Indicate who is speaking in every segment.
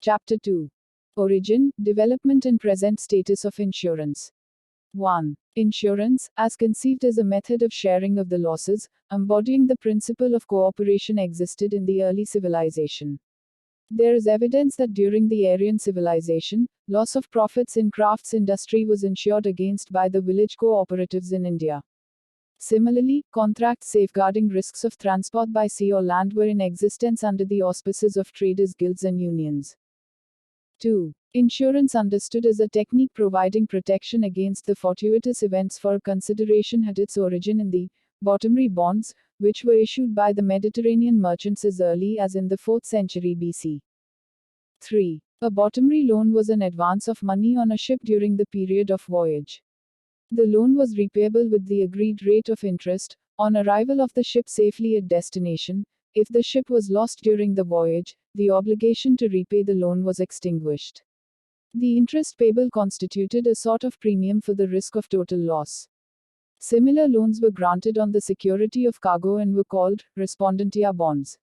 Speaker 1: Chapter 2. Origin, Development and Present Status of Insurance. 1. Insurance, as conceived as a method of sharing of the losses, embodying the principle of cooperation, existed in the early civilization. There is evidence that during the Aryan civilization, loss of profits in crafts industry was insured against by the village cooperatives in India. Similarly, contracts safeguarding risks of transport by sea or land were in existence under the auspices of traders' guilds and unions. 2. Insurance, understood as a technique providing protection against the fortuitous events for a consideration, had its origin in the bottomry bonds, which were issued by the Mediterranean merchants as early as in the 4th century BC. 3. A bottomry loan was an advance of money on a ship during the period of voyage. The loan was repayable with the agreed rate of interest on arrival of the ship safely at destination. If the ship was lost during the voyage, the obligation to repay the loan was extinguished. The interest payable constituted a sort of premium for the risk of total loss. Similar loans were granted on the security of cargo and were called respondentia bonds.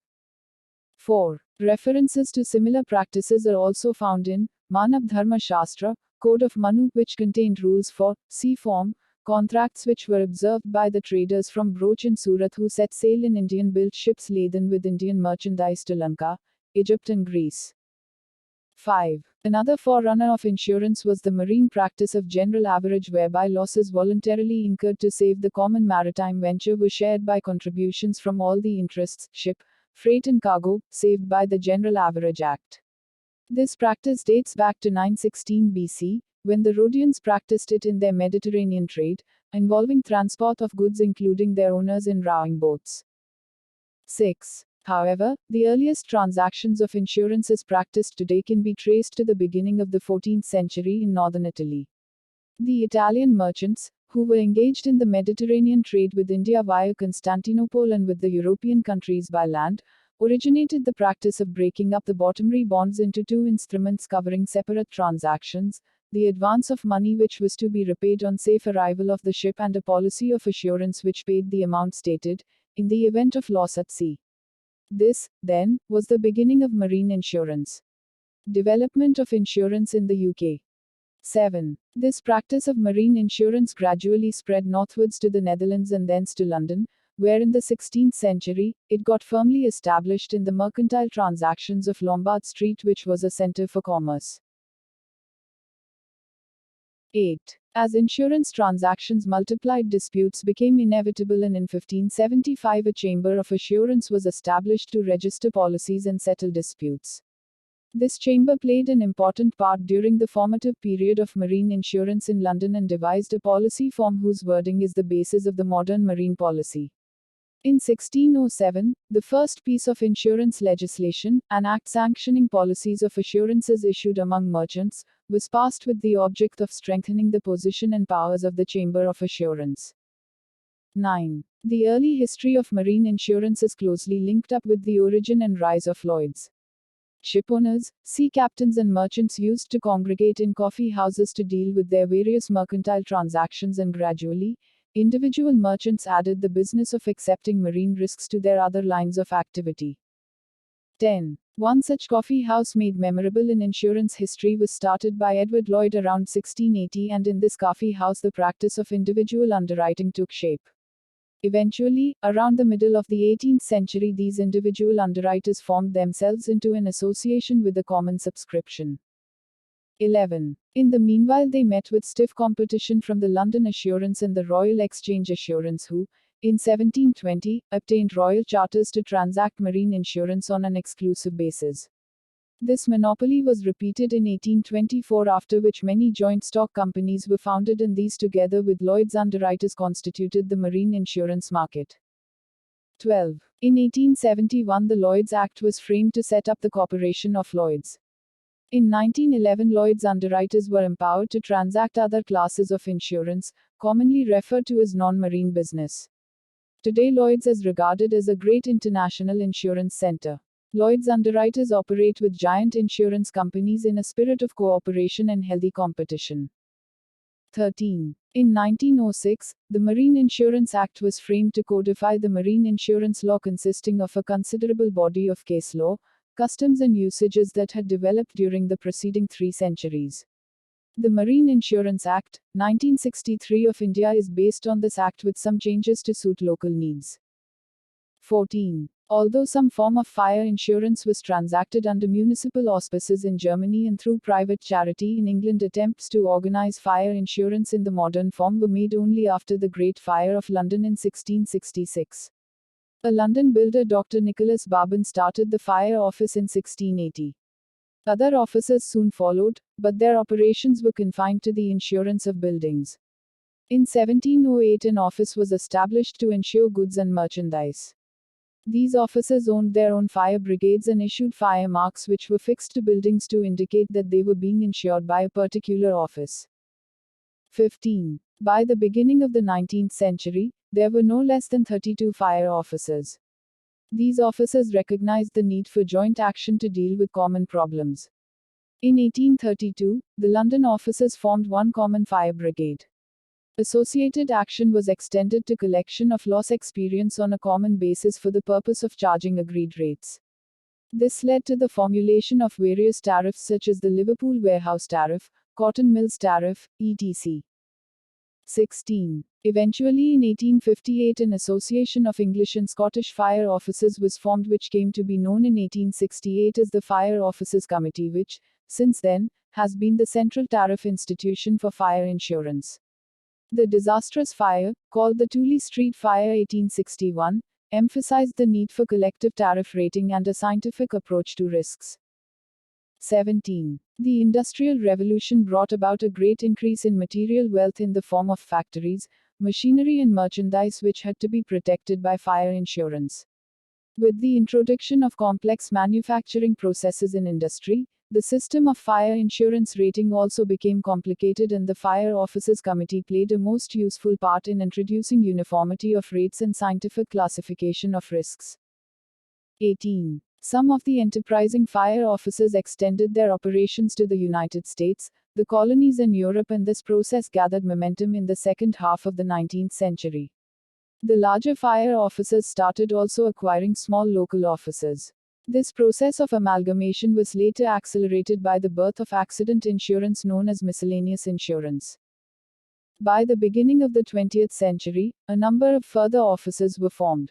Speaker 1: 4. References to similar practices are also found in Manav Dharma Shastra, Code of Manu, which contained rules for sea form contracts which were observed by the traders from Broach and Surat who set sail in Indian-built ships laden with Indian merchandise to Lanka, Egypt and Greece. 5. Another forerunner of insurance was the marine practice of general average, whereby losses voluntarily incurred to save the common maritime venture were shared by contributions from all the interests, ship, freight and cargo, saved by the General Average Act. This practice dates back to 916 BC, when the Rhodians practiced it in their Mediterranean trade, involving transport of goods including their owners in rowing boats. 6. However, the earliest transactions of insurance as practiced today can be traced to the beginning of the 14th century in northern Italy. The Italian merchants, who were engaged in the Mediterranean trade with India via Constantinople and with the European countries by land, originated the practice of breaking up the bottomry bonds into two instruments covering separate transactions: the advance of money which was to be repaid on safe arrival of the ship, and a policy of assurance which paid the amount stated, in the event of loss at sea. This, then, was the beginning of marine insurance. Development of insurance in the UK. 7. This practice of marine insurance gradually spread northwards to the Netherlands and thence to London, where in the 16th century, it got firmly established in the mercantile transactions of Lombard Street, which was a centre for commerce. 8. As insurance transactions multiplied, disputes became inevitable, and in 1575 a Chamber of Assurance was established to register policies and settle disputes. This chamber played an important part during the formative period of marine insurance in London and devised a policy form whose wording is the basis of the modern marine policy. In 1607, the first piece of insurance legislation, an act sanctioning policies of assurances issued among merchants, was passed with the object of strengthening the position and powers of the Chamber of Assurance. 9. The early history of marine insurance is closely linked up with the origin and rise of Lloyd's. Shipowners, sea captains and merchants used to congregate in coffee houses to deal with their various mercantile transactions, and gradually, individual merchants added the business of accepting marine risks to their other lines of activity. 10. One such coffee house made memorable in insurance history was started by Edward Lloyd around 1680, and in this coffee house the practice of individual underwriting took shape. Eventually, around the middle of the 18th century, these individual underwriters formed themselves into an association with a common subscription. 11. In the meanwhile, they met with stiff competition from the London Assurance and the Royal Exchange Assurance, who, in 1720, obtained royal charters to transact marine insurance on an exclusive basis. This monopoly was repeated in 1824, after which many joint stock companies were founded, and these together with Lloyd's underwriters constituted the marine insurance market. 12. In 1871 the Lloyd's Act was framed to set up the Corporation of Lloyd's. In 1911 Lloyd's underwriters were empowered to transact other classes of insurance, commonly referred to as non-marine business. Today Lloyd's is regarded as a great international insurance center. Lloyd's underwriters operate with giant insurance companies in a spirit of cooperation and healthy competition. 13. In 1906, the Marine Insurance Act was framed to codify the marine insurance law, consisting of a considerable body of case law, customs and usages that had developed during the preceding 3 centuries. The Marine Insurance Act, 1963 of India is based on this act with some changes to suit local needs. 14. Although some form of fire insurance was transacted under municipal auspices in Germany and through private charity in England, attempts to organize fire insurance in the modern form were made only after the Great Fire of London in 1666. A London builder, Dr. Nicholas Barban, started the fire office in 1680. Other offices soon followed, but their operations were confined to the insurance of buildings. In 1708, an office was established to insure goods and merchandise. These offices owned their own fire brigades and issued fire marks which were fixed to buildings to indicate that they were being insured by a particular office. 15. By the beginning of the 19th century, there were no less than 32 fire offices. These offices recognized the need for joint action to deal with common problems. In 1832, the London offices formed one common fire brigade. Associated action was extended to collection of loss experience on a common basis for the purpose of charging agreed rates. This led to the formulation of various tariffs such as the Liverpool Warehouse Tariff, Cotton Mills Tariff, etc. 16. Eventually in 1858 an association of English and Scottish fire officers was formed which came to be known in 1868 as the Fire Officers Committee, which, since then, has been the central tariff institution for fire insurance. The disastrous fire, called the Tooley Street Fire 1861, emphasized the need for collective tariff rating and a scientific approach to risks. 17. The Industrial Revolution brought about a great increase in material wealth in the form of factories, machinery and merchandise which had to be protected by fire insurance. With the introduction of complex manufacturing processes in industry, the system of fire insurance rating also became complicated, and the Fire Officers Committee played a most useful part in introducing uniformity of rates and scientific classification of risks. 18. Some of the enterprising fire officers extended their operations to the United States, the colonies and Europe, and this process gathered momentum in the second half of the 19th century. The larger fire officers started also acquiring small local offices. This process of amalgamation was later accelerated by the birth of accident insurance known as miscellaneous insurance. By the beginning of the 20th century, a number of further offices were formed.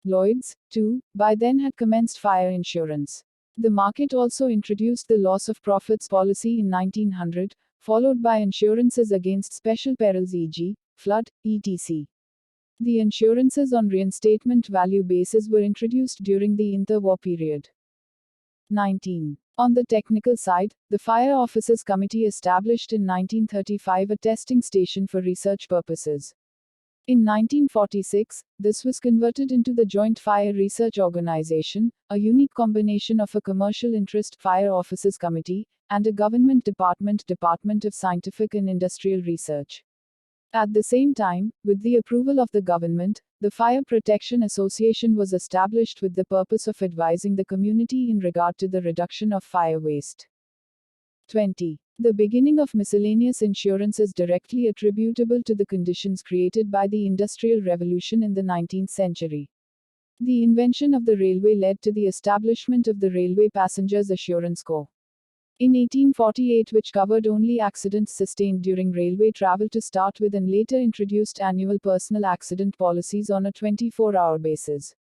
Speaker 1: Lloyd's, too, by then had commenced fire insurance. The market also introduced the loss of profits policy in 1900, followed by insurances against special perils e.g., flood, etc. The insurances on reinstatement value basis were introduced during the interwar period. 19. On the technical side, the Fire Officers Committee established in 1935 a testing station for research purposes. In 1946, this was converted into the Joint Fire Research Organization, a unique combination of a commercial interest Fire Officers Committee and a government Department of Scientific and Industrial Research. At the same time, with the approval of the government, the Fire Protection Association was established with the purpose of advising the community in regard to the reduction of fire waste. 20. The beginning of miscellaneous insurance is directly attributable to the conditions created by the Industrial Revolution in the 19th century. The invention of the railway led to the establishment of the Railway Passengers Assurance Corps in 1848, which covered only accidents sustained during railway travel to start with, and later introduced annual personal accident policies on a 24-hour basis.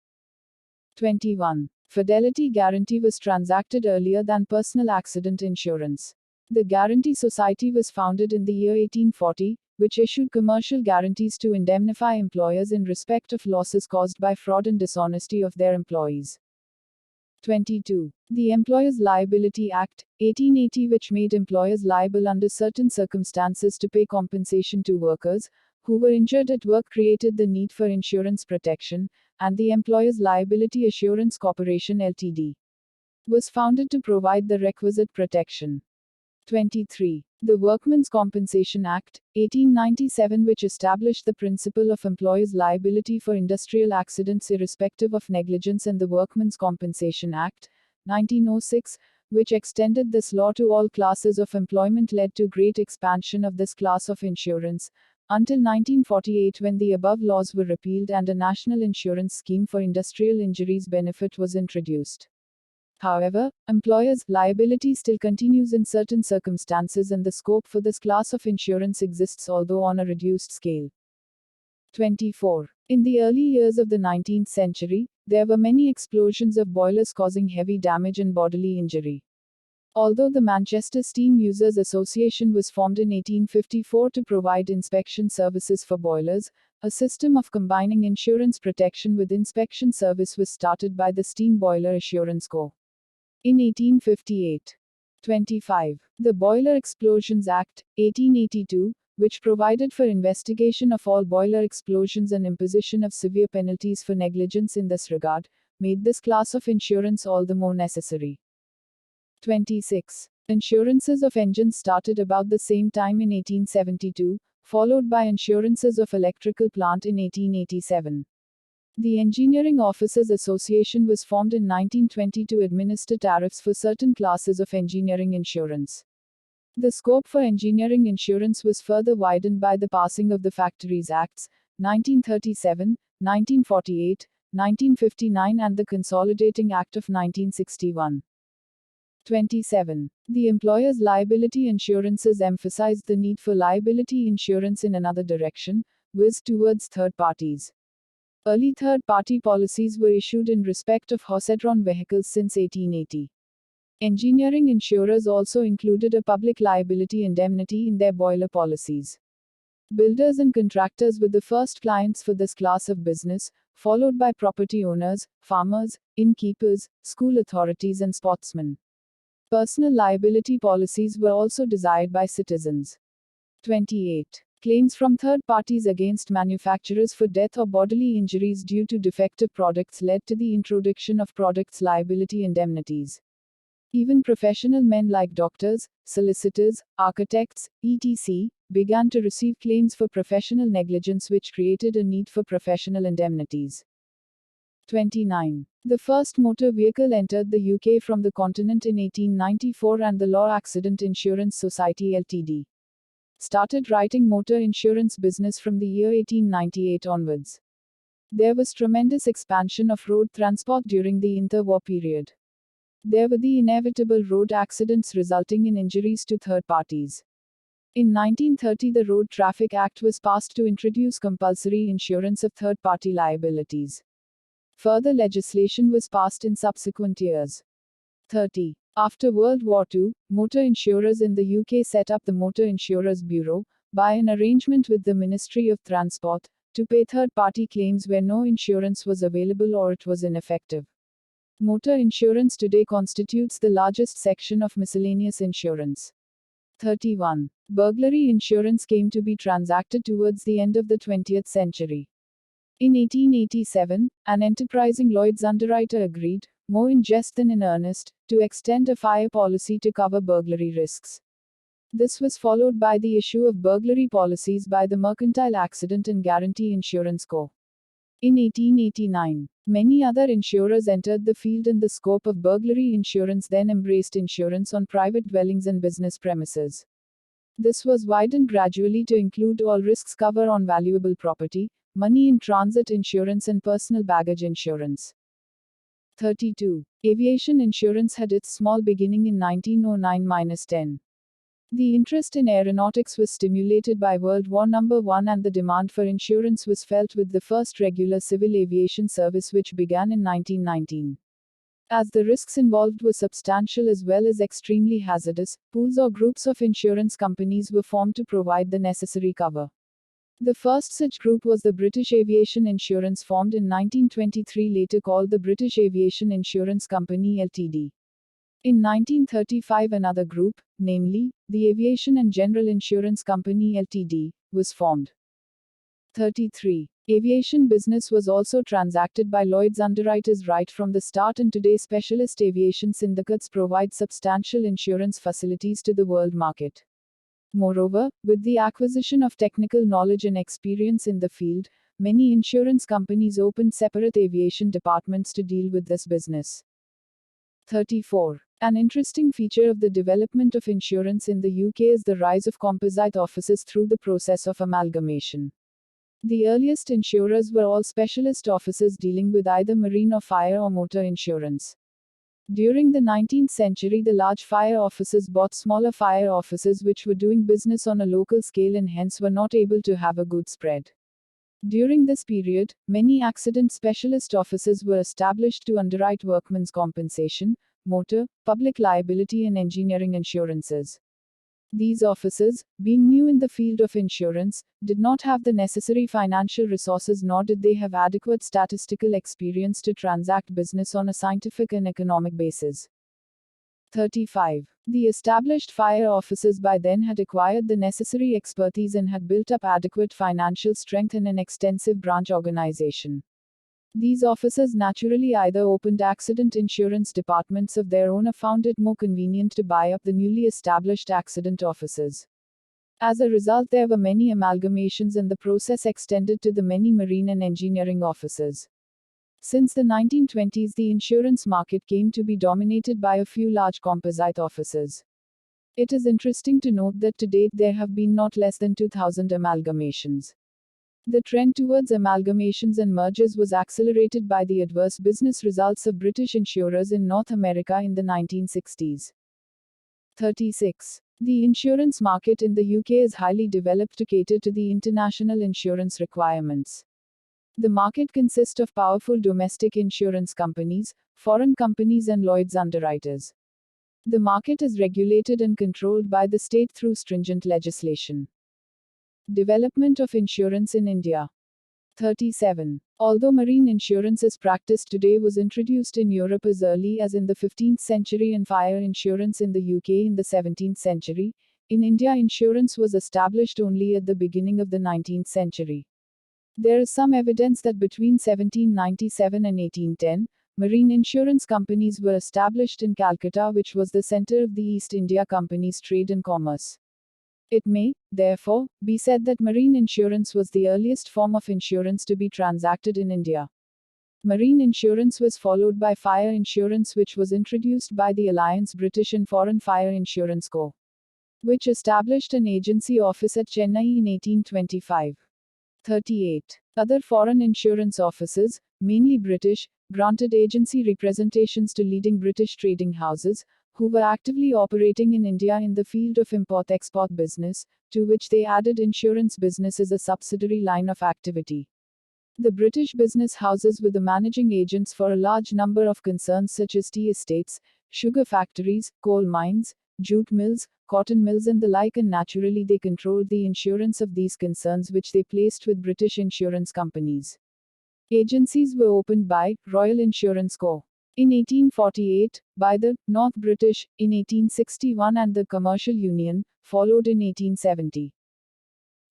Speaker 1: 21. Fidelity guarantee was transacted earlier than personal accident insurance. The Guarantee Society was founded in the year 1840, which issued commercial guarantees to indemnify employers in respect of losses caused by fraud and dishonesty of their employees. 22. The Employers' Liability Act, 1880, which made employers liable under certain circumstances to pay compensation to workers who were injured at work, created the need for insurance protection, and the Employers' Liability Assurance Corporation Ltd. was founded to provide the requisite protection. 23. The Workmen's Compensation Act, 1897, which established the principle of employers' liability for industrial accidents irrespective of negligence, and the Workmen's Compensation Act, 1906, which extended this law to all classes of employment, led to great expansion of this class of insurance, until 1948, when the above laws were repealed and a national insurance scheme for industrial injuries benefit was introduced. However, employers' liability still continues in certain circumstances, and the scope for this class of insurance exists, although on a reduced scale. 24. In the early years of the 19th century, there were many explosions of boilers causing heavy damage and bodily injury. Although the Manchester Steam Users Association was formed in 1854 to provide inspection services for boilers, a system of combining insurance protection with inspection service was started by the Steam Boiler Assurance Co. in 1858. 25. The Boiler Explosions Act, 1882, which provided for investigation of all boiler explosions and imposition of severe penalties for negligence in this regard, made this class of insurance all the more necessary. 26. Insurances of engines started about the same time in 1872, followed by insurances of electrical plant in 1887. The Engineering Officers Association was formed in 1920 to administer tariffs for certain classes of engineering insurance. The scope for engineering insurance was further widened by the passing of the Factories Acts, 1937, 1948, 1959 and the Consolidating Act of 1961. 27. The employer's liability insurances emphasized the need for liability insurance in another direction, viz. Towards third parties. Early third-party policies were issued in respect of horse-drawn vehicles since 1880. Engineering insurers also included a public liability indemnity in their boiler policies. Builders and contractors were the first clients for this class of business, followed by property owners, farmers, innkeepers, school authorities and sportsmen. Personal liability policies were also desired by citizens. 28. Claims from third parties against manufacturers for death or bodily injuries due to defective products led to the introduction of products liability indemnities. Even professional men like doctors, solicitors, architects, etc., began to receive claims for professional negligence, which created a need for professional indemnities. 29. The first motor vehicle entered the UK from the continent in 1894, and the Law Accident Insurance Society Ltd. started writing motor insurance business from the year 1898 onwards. There was tremendous expansion of road transport during the interwar period. There were the inevitable road accidents resulting in injuries to third parties. In 1930, the Road Traffic Act was passed to introduce compulsory insurance of third party liabilities. Further legislation was passed in subsequent years. 30. After World War II, motor insurers in the UK set up the Motor Insurers Bureau, by an arrangement with the Ministry of Transport, to pay third party claims where no insurance was available or it was ineffective. Motor insurance today constitutes the largest section of miscellaneous insurance. 31. Burglary insurance came to be transacted towards the end of the 20th century. In 1887, an enterprising Lloyd's underwriter agreed, more in jest than in earnest, to extend a fire policy to cover burglary risks. This was followed by the issue of burglary policies by the Mercantile Accident and Guarantee Insurance Co. In 1889, many other insurers entered the field, and the scope of burglary insurance then embraced insurance on private dwellings and business premises. This was widened gradually to include all risks cover on valuable property, money in transit insurance and personal baggage insurance. 32. Aviation insurance had its small beginning in 1909-10. The interest in aeronautics was stimulated by World War I, and the demand for insurance was felt with the first regular civil aviation service, which began in 1919. As the risks involved were substantial as well as extremely hazardous, pools or groups of insurance companies were formed to provide the necessary cover. The first such group was the British Aviation Insurance, formed in 1923, later called the British Aviation Insurance Company Ltd. In 1935, another group, namely, the Aviation and General Insurance Company Ltd., was formed. 33. Aviation business was also transacted by Lloyd's underwriters right from the start, and today specialist aviation syndicates provide substantial insurance facilities to the world market. Moreover, with the acquisition of technical knowledge and experience in the field, many insurance companies opened separate aviation departments to deal with this business. 34. An interesting feature of the development of insurance in the UK is the rise of composite offices through the process of amalgamation. The earliest insurers were all specialist offices dealing with either marine or fire or motor insurance. During the 19th century, the large fire offices bought smaller fire offices which were doing business on a local scale and hence were not able to have a good spread. During this period, many accident specialist offices were established to underwrite workmen's compensation, motor, public liability, and engineering insurances. These offices, being new in the field of insurance, did not have the necessary financial resources nor did they have adequate statistical experience to transact business on a scientific and economic basis. 35. The established fire offices by then had acquired the necessary expertise and had built up adequate financial strength and an extensive branch organization. These offices naturally either opened accident insurance departments of their own or found it more convenient to buy up the newly established accident offices. As a result, there were many amalgamations and the process extended to the many marine and engineering offices. Since the 1920s, the insurance market came to be dominated by a few large composite offices. It is interesting to note that to date there have been not less than 2,000 amalgamations. The trend towards amalgamations and mergers was accelerated by the adverse business results of British insurers in North America in the 1960s. 36. The insurance market in the UK is highly developed to cater to the international insurance requirements. The market consists of powerful domestic insurance companies, foreign companies, and Lloyd's underwriters. The market is regulated and controlled by the state through stringent legislation. Development of insurance in India. 37. Although marine insurance as practiced today was introduced in Europe as early as in the 15th century and fire insurance in the UK in the 17th century, in India insurance was established only at the beginning of the 19th century. There is some evidence that between 1797 and 1810, marine insurance companies were established in Calcutta, which was the center of the East India Company's trade and commerce. It may, therefore, be said that marine insurance was the earliest form of insurance to be transacted in India. Marine insurance was followed by fire insurance, which was introduced by the Alliance British and Foreign Fire Insurance Co., which established an agency office at Chennai in 1825. 38. Other foreign insurance offices, mainly British, granted agency representations to leading British trading houses, who were actively operating in India in the field of import-export business, to which they added insurance business as a subsidiary line of activity. The British business houses were the managing agents for a large number of concerns such as tea estates, sugar factories, coal mines, jute mills, cotton mills and the like, and naturally they controlled the insurance of these concerns which they placed with British insurance companies. Agencies were opened by Royal Insurance Co. in 1848, by the North British in 1861 and the Commercial Union, followed in 1870.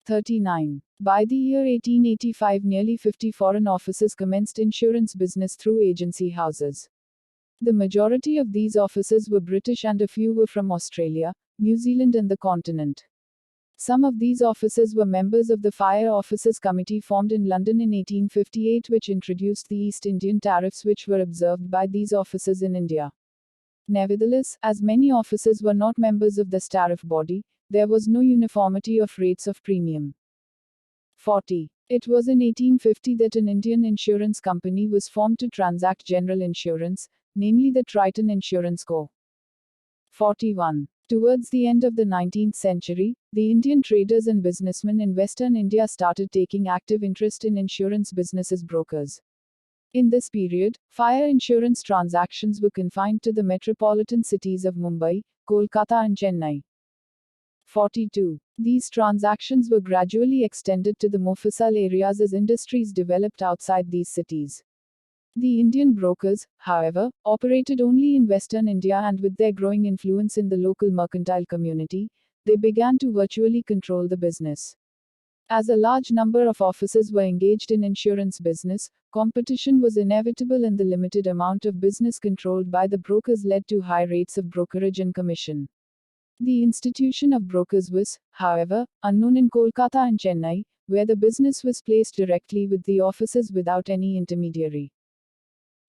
Speaker 1: 39. By the year 1885 nearly 50 foreign offices commenced insurance business through agency houses. The majority of these offices were British and a few were from Australia, New Zealand and the continent. Some of these offices were members of the Fire Officers Committee formed in London in 1858, which introduced the East Indian tariffs which were observed by these offices in India. Nevertheless, as many offices were not members of this tariff body, there was no uniformity of rates of premium. 40. It was in 1850 that an Indian insurance company was formed to transact general insurance, namely the Triton Insurance Co. 41. Towards the end of the 19th century, the Indian traders and businessmen in Western India started taking active interest in insurance business as brokers. In this period, fire insurance transactions were confined to the metropolitan cities of Mumbai, Kolkata and Chennai. 42. These transactions were gradually extended to the Mofussil areas as industries developed outside these cities. The Indian brokers, however, operated only in Western India, and with their growing influence in the local mercantile community, they began to virtually control the business. As a large number of offices were engaged in insurance business, competition was inevitable and the limited amount of business controlled by the brokers led to high rates of brokerage and commission. The institution of brokers was, however, unknown in Kolkata and Chennai, where the business was placed directly with the offices without any intermediary.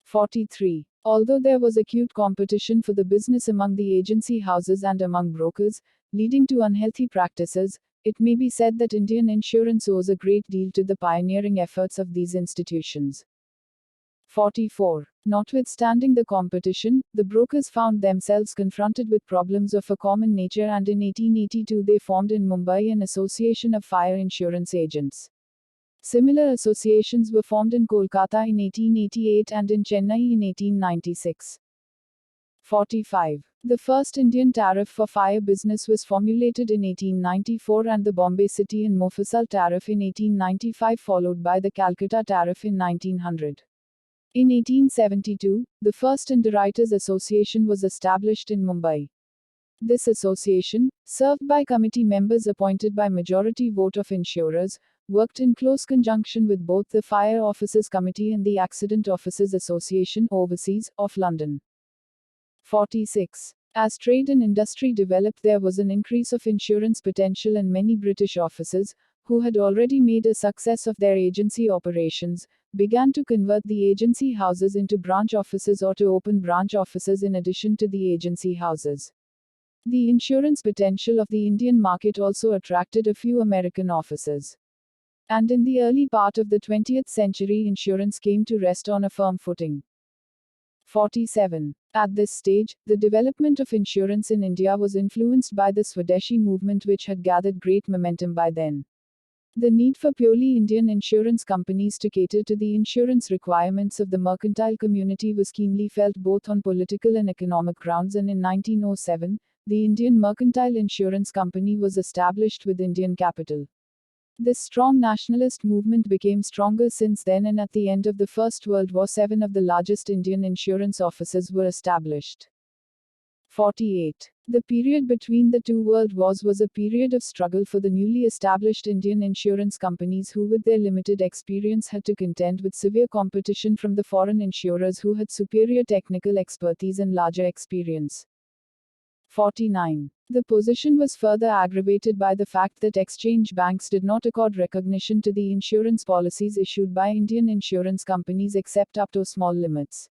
Speaker 1: 43. Although there was acute competition for the business among the agency houses and among brokers, leading to unhealthy practices, it may be said that Indian insurance owes a great deal to the pioneering efforts of these institutions. 44. Notwithstanding the competition, the brokers found themselves confronted with problems of a common nature, and in 1882 they formed in Mumbai an association of fire insurance agents. Similar associations were formed in Kolkata in 1888 and in Chennai in 1896. 45. The first Indian tariff for fire business was formulated in 1894 and the Bombay City and Mofussil tariff in 1895, followed by the Calcutta tariff in 1900. In 1872, the first Underwriters Association was established in Mumbai. This association, served by committee members appointed by majority vote of insurers, worked in close conjunction with both the Fire Officers Committee and the Accident Officers Association Overseas of London. 46. As trade and industry developed, there was an increase of insurance potential, and many British officers, who had already made a success of their agency operations, began to convert the agency houses into branch offices or to open branch offices in addition to the agency houses. The insurance potential of the Indian market also attracted a few American officers. And in the early part of the 20th century, insurance came to rest on a firm footing. 47. At this stage, the development of insurance in India was influenced by the Swadeshi movement, which had gathered great momentum by then. The need for purely Indian insurance companies to cater to the insurance requirements of the mercantile community was keenly felt both on political and economic grounds, and in 1907, the Indian Mercantile Insurance Company was established with Indian capital. This strong nationalist movement became stronger since then, and at the end of the First World War, 7 of the largest Indian insurance offices were established. 48. The period between the two world wars was a period of struggle for the newly established Indian insurance companies, who with their limited experience had to contend with severe competition from the foreign insurers who had superior technical expertise and larger experience. 49. The position was further aggravated by the fact that exchange banks did not accord recognition to the insurance policies issued by Indian insurance companies except up to small limits.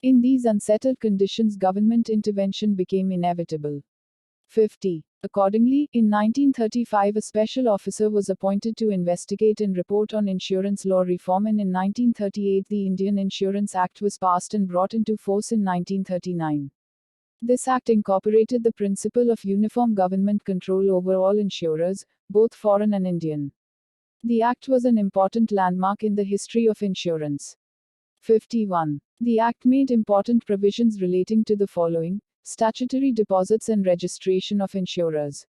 Speaker 1: In these unsettled conditions, government intervention became inevitable. 50. Accordingly, in 1935 a special officer was appointed to investigate and report on insurance law reform, and in 1938 the Indian Insurance Act was passed and brought into force in 1939. This act incorporated the principle of uniform government control over all insurers, both foreign and Indian. The act was an important landmark in the history of insurance. 51. The act made important provisions relating to the following: statutory deposits and registration of insurers,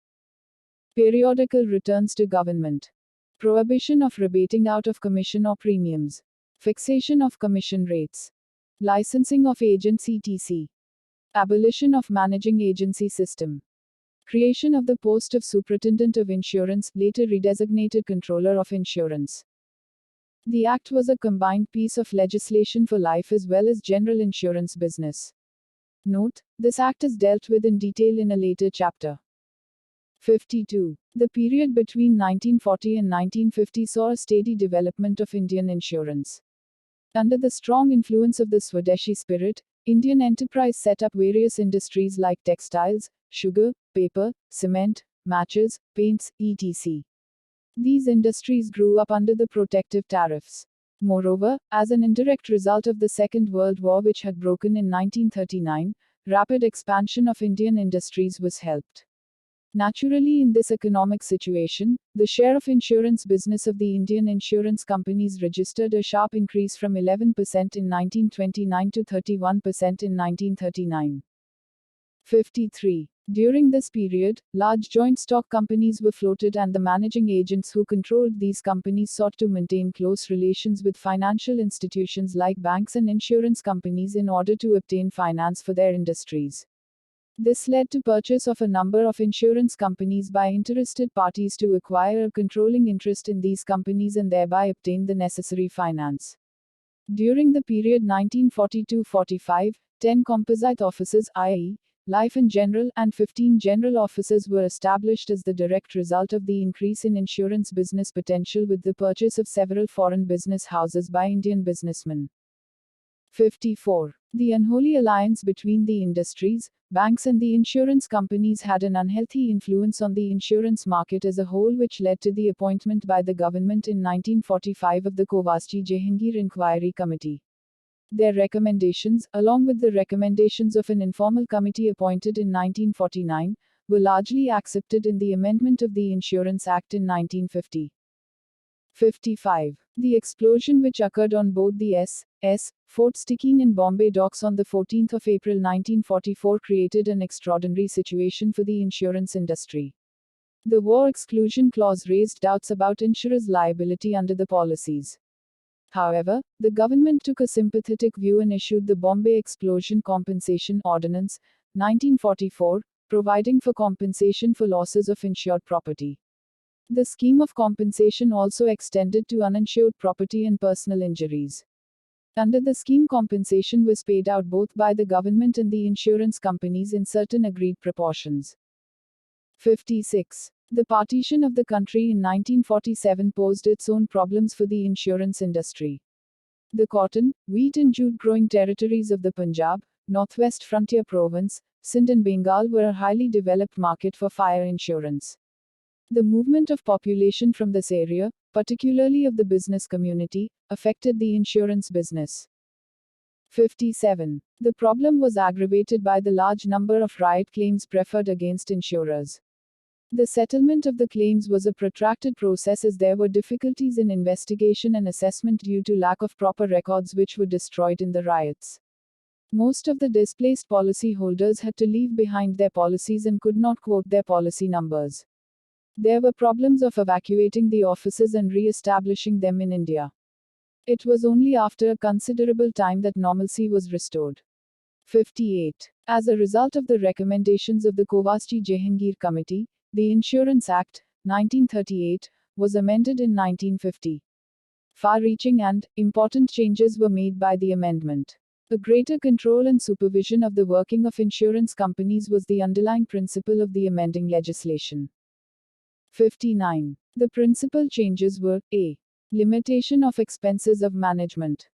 Speaker 1: periodical returns to government, prohibition of rebating out of commission or premiums, fixation of commission rates, licensing of agents etc., abolition of managing agency system, creation of the post of Superintendent of Insurance, later redesignated Controller of Insurance. The act was a combined piece of legislation for life as well as general insurance business. Note, this act is dealt with in detail in a later chapter. 52. The period between 1940 and 1950 saw a steady development of Indian insurance. Under the strong influence of the Swadeshi spirit, Indian enterprise set up various industries like textiles, sugar, paper, cement, matches, paints, etc. These industries grew up under the protective tariffs. Moreover, as an indirect result of the Second World War, which had broken in 1939, rapid expansion of Indian industries was helped. Naturally, in this economic situation, the share of insurance business of the Indian insurance companies registered a sharp increase from 11% in 1929 to 31% in 1939. 53. During this period, large joint stock companies were floated, and the managing agents who controlled these companies sought to maintain close relations with financial institutions like banks and insurance companies in order to obtain finance for their industries. This led to purchase of a number of insurance companies by interested parties to acquire a controlling interest in these companies and thereby obtain the necessary finance. During the period 1942-45, 10 composite offices, i.e., Life and General, and 15 general offices were established as the direct result of the increase in insurance business potential with the purchase of several foreign business houses by Indian businessmen. 54. The unholy alliance between the industries, banks and the insurance companies had an unhealthy influence on the insurance market as a whole, which led to the appointment by the government in 1945 of the Kovasji Jehangir Inquiry Committee. Their recommendations, along with the recommendations of an informal committee appointed in 1949, were largely accepted in the amendment of the Insurance Act in 1950. 55. The explosion which occurred on board the S. Fort Stikine in Bombay docks on the 14th of April 1944 created an extraordinary situation for the insurance industry. The war exclusion clause raised doubts about insurers' liability under the policies. However, the government took a sympathetic view and issued the Bombay Explosion Compensation Ordinance, 1944, providing for compensation for losses of insured property. The scheme of compensation also extended to uninsured property and personal injuries. Under the scheme, compensation was paid out both by the government and the insurance companies in certain agreed proportions. 56. The partition of the country in 1947 posed its own problems for the insurance industry. The cotton, wheat and jute growing territories of the Punjab, Northwest Frontier Province, Sindh and Bengal were a highly developed market for fire insurance. The movement of population from this area, particularly of the business community, affected the insurance business. 57. The problem was aggravated by the large number of riot claims preferred against insurers. The settlement of the claims was a protracted process as there were difficulties in investigation and assessment due to lack of proper records which were destroyed in the riots. Most of the displaced policyholders had to leave behind their policies and could not quote their policy numbers. There were problems of evacuating the offices and re-establishing them in India. It was only after a considerable time that normalcy was restored. 58. As a result of the recommendations of the Kovasji-Jehangir Committee, the Insurance Act, 1938, was amended in 1950. Far-reaching and important changes were made by the amendment. A greater control and supervision of the working of insurance companies was the underlying principle of the amending legislation. 59. The principal changes were a. Limitation of expenses of management.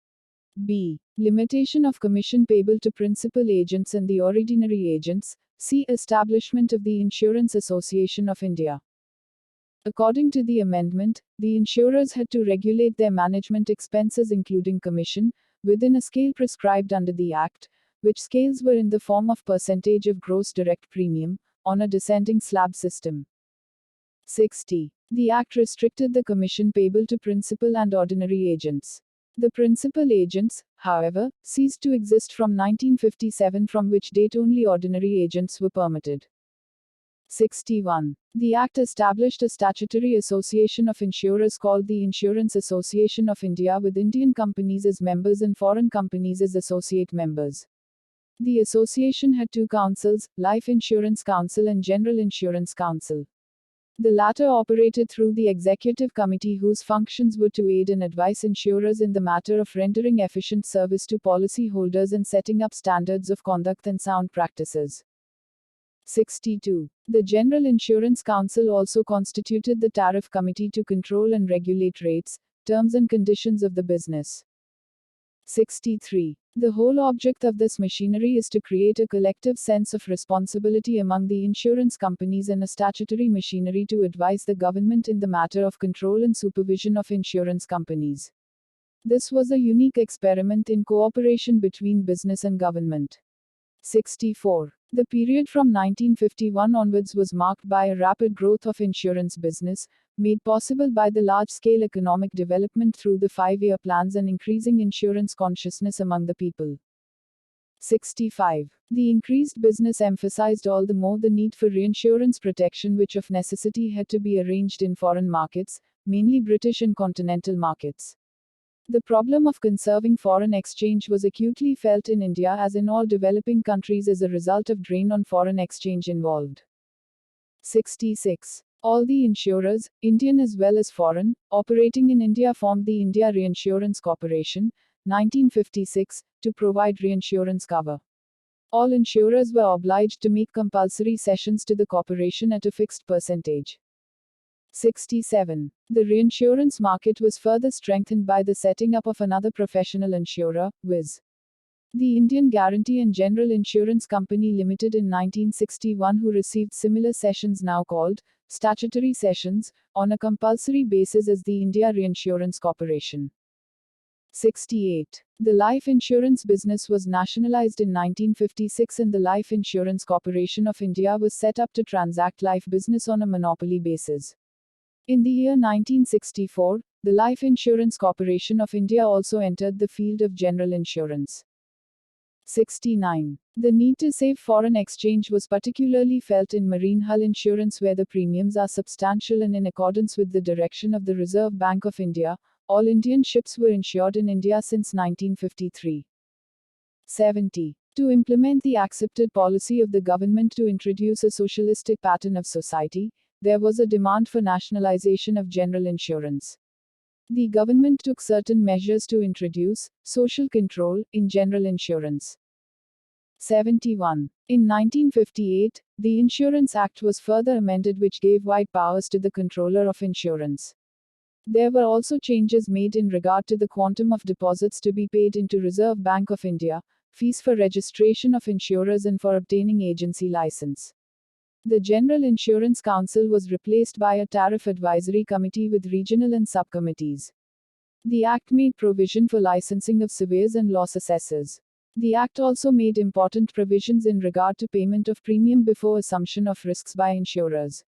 Speaker 1: b. Limitation of commission payable to principal agents and the ordinary agents. C. Establishment of the Insurance Association of India. According to the amendment, the insurers had to regulate their management expenses including commission, within a scale prescribed under the Act, which scales were in the form of percentage of gross direct premium, on a descending slab system. 60. The Act restricted the commission payable to principal and ordinary agents. The principal agents, however, ceased to exist from 1957, from which date only ordinary agents were permitted. 61. The Act established a statutory association of insurers called the Insurance Association of India with Indian companies as members and foreign companies as associate members. The association had two councils, Life Insurance Council and General Insurance Council. The latter operated through the executive committee whose functions were to aid and advise insurers in the matter of rendering efficient service to policyholders and setting up standards of conduct and sound practices. 62. The General Insurance Council also constituted the tariff committee to control and regulate rates, terms and conditions of the business. 63. The whole object of this machinery is to create a collective sense of responsibility among the insurance companies and a statutory machinery to advise the government in the matter of control and supervision of insurance companies. This was a unique experiment in cooperation between business and government. 64. The period from 1951 onwards was marked by a rapid growth of insurance business, made possible by the large-scale economic development through the 5-year plans and increasing insurance consciousness among the people. 65. The increased business emphasized all the more the need for reinsurance protection, which of necessity had to be arranged in foreign markets, mainly British and continental markets. The problem of conserving foreign exchange was acutely felt in India as in all developing countries as a result of drain on foreign exchange involved. 66. All the insurers, Indian as well as foreign, operating in India formed the India Reinsurance Corporation, 1956, to provide reinsurance cover. All insurers were obliged to make compulsory cessions to the corporation at a fixed percentage. 67. The reinsurance market was further strengthened by the setting up of another professional insurer, viz. the Indian Guarantee and General Insurance Company Limited in 1961, who received similar cessions now called statutory cessions, on a compulsory basis as the India Reinsurance Corporation. 68. The life insurance business was nationalized in 1956 and the Life Insurance Corporation of India was set up to transact life business on a monopoly basis. In the year 1964, the Life Insurance Corporation of India also entered the field of general insurance. 69. The need to save foreign exchange was particularly felt in marine hull insurance where the premiums are substantial and in accordance with the direction of the Reserve Bank of India, all Indian ships were insured in India since 1953. 70. To implement the accepted policy of the government to introduce a socialistic pattern of society, there was a demand for nationalization of general insurance. The government took certain measures to introduce social control in general insurance. 71. In 1958, the Insurance Act was further amended which gave wide powers to the controller of insurance. There were also changes made in regard to the quantum of deposits to be paid into Reserve Bank of India, fees for registration of insurers and for obtaining agency license. The General Insurance Council was replaced by a tariff advisory committee with regional and subcommittees. The Act made provision for licensing of surveyors and loss assessors. The Act also made important provisions in regard to payment of premium before assumption of risks by insurers.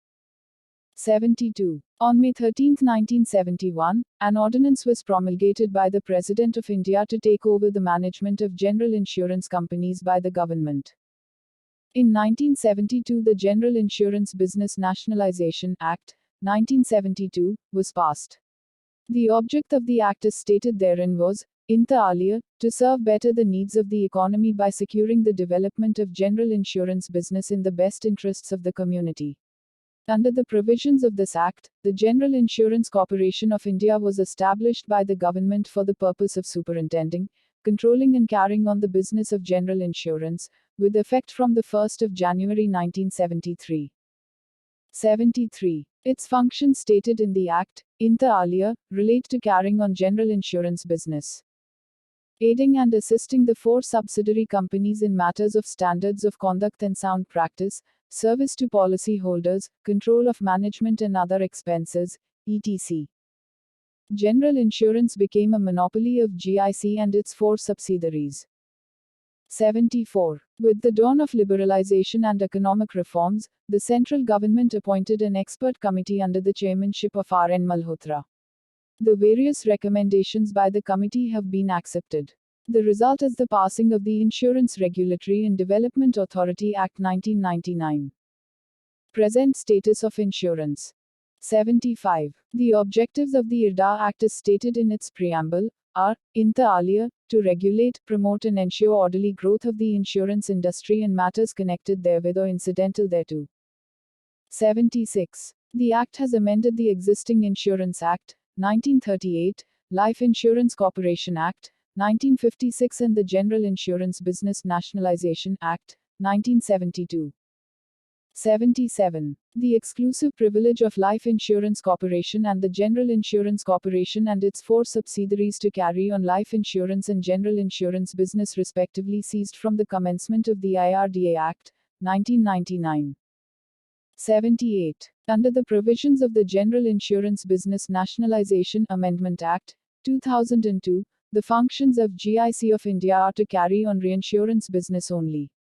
Speaker 1: 72. On May 13, 1971, an ordinance was promulgated by the President of India to take over the management of general insurance companies by the government. In 1972, the General Insurance Business Nationalization Act, 1972, was passed. The object of the Act as stated therein was, inter alia, to serve better the needs of the economy by securing the development of general insurance business in the best interests of the community. Under the provisions of this Act, the General Insurance Corporation of India was established by the government for the purpose of superintending, controlling and carrying on the business of general insurance, with effect from the 1st of January 1973. 73. Its functions stated in the Act, inter alia, relate to carrying on general insurance business. Aiding and assisting the four subsidiary companies in matters of standards of conduct and sound practice, service to policy holders, control of management and other expenses, etc. General insurance became a monopoly of GIC and its four subsidiaries. 74. With the dawn of liberalization and economic reforms, the central government appointed an expert committee under the chairmanship of R.N. Malhotra. The various recommendations by the committee have been accepted. The result is the passing of the Insurance Regulatory and Development Authority Act 1999. Present status of insurance. 75. The objectives of the IRDA Act as stated in its preamble are, inter alia, to regulate, promote and ensure orderly growth of the insurance industry and matters connected therewith or incidental thereto. 76. The Act has amended the existing Insurance Act, 1938, Life Insurance Corporation Act, 1956 and the General Insurance Business Nationalization Act, 1972. 77. The exclusive privilege of Life Insurance Corporation and the General Insurance Corporation and its four subsidiaries to carry on life insurance and general insurance business respectively ceased from the commencement of the IRDA Act, 1999. 78. Under the provisions of the General Insurance Business Nationalization Amendment Act, 2002, the functions of GIC of India are to carry on reinsurance business only.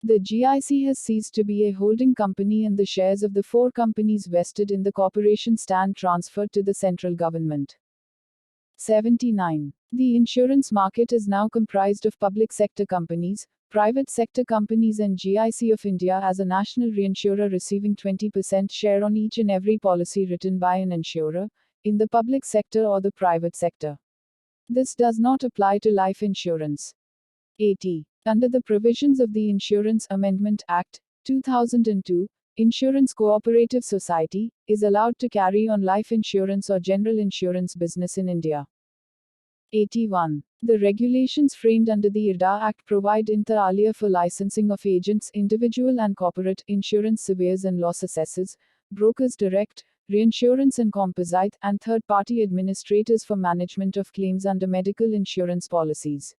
Speaker 1: The GIC has ceased to be a holding company and the shares of the four companies vested in the corporation stand transferred to the central government. 79. The insurance market is now comprised of public sector companies, private sector companies and GIC of India as a national reinsurer receiving 20% share on each and every policy written by an insurer, in the public sector or the private sector. This does not apply to life insurance. 80. Under the provisions of the Insurance Amendment Act, 2002, Insurance Cooperative Society is allowed to carry on life insurance or general insurance business in India. 81. The regulations framed under the IRDA Act provide inter alia for licensing of agents, individual and corporate, insurance surveyors and loss assessors, brokers direct, reinsurance and composite, and third-party administrators for management of claims under medical insurance policies.